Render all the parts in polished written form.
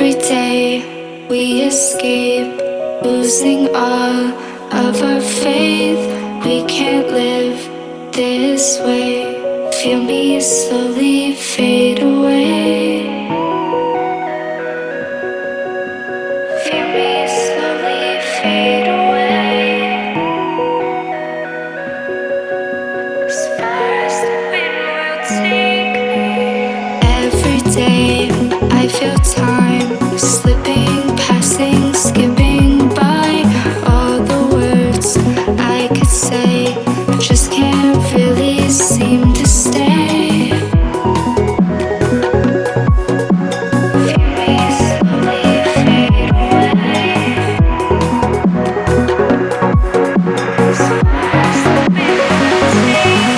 Every day we escape, losing all of our faith. We can't live this way. Feel me slowly fade away. Feel me slowly fade away. As far as the wind will take me. Every day I feel time slipping, passing, skipping by. All the words I could say just can't really seem to stay. Feel me slowly fade away. As far as the wind will take me.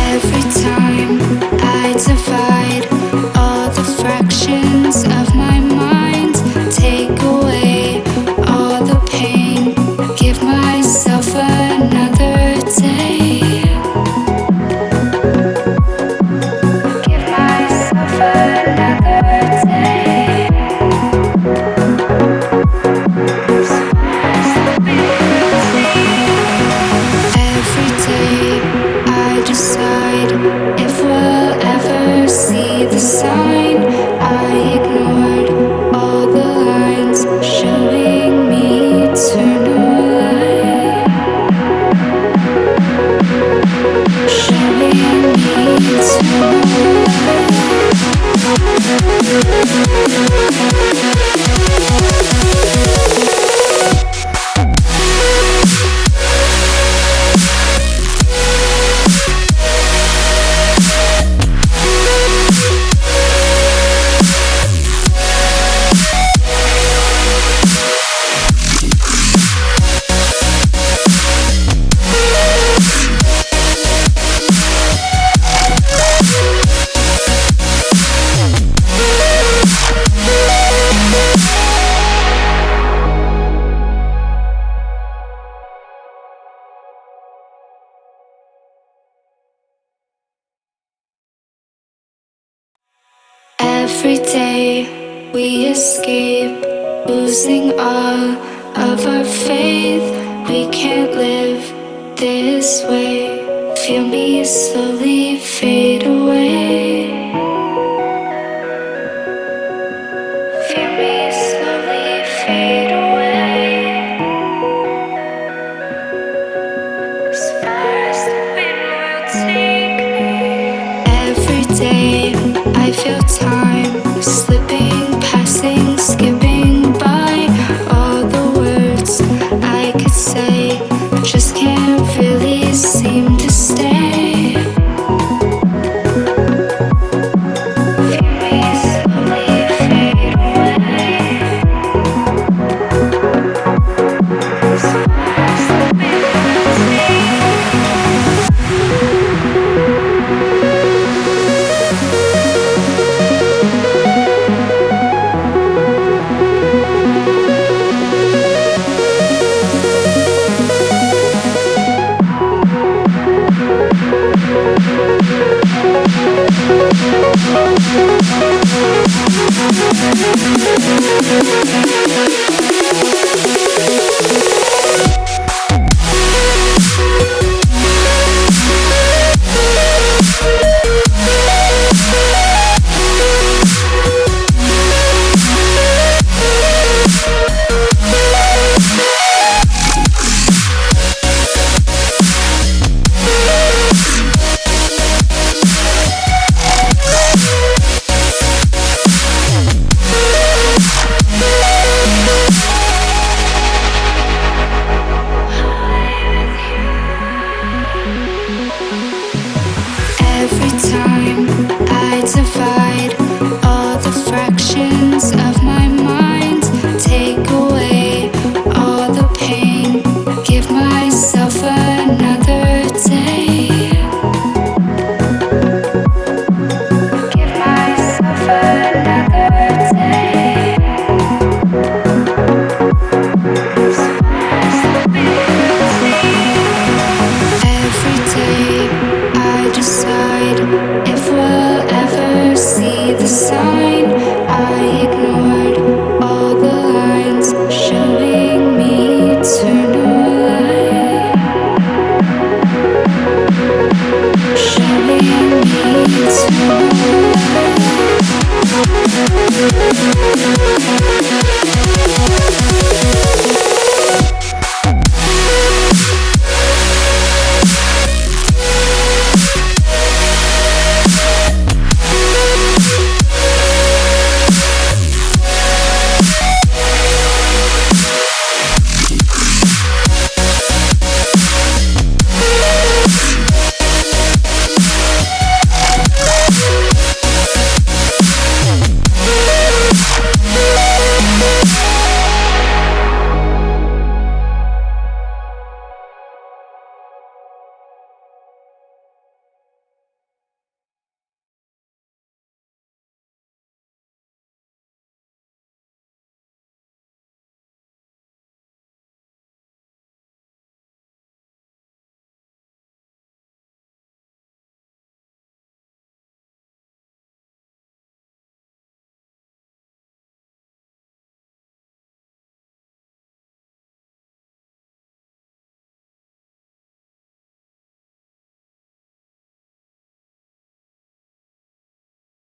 Every time I divide all the fractions of my mind, take away all the pain, give myself another day. Give myself another day. Every day I decide if we'll ever see the sign. I ignored all the lines showing me eternal light. Showing me eternal Every day we escape, losing all of our faith. We can't live this way. Feel me slowly fade away.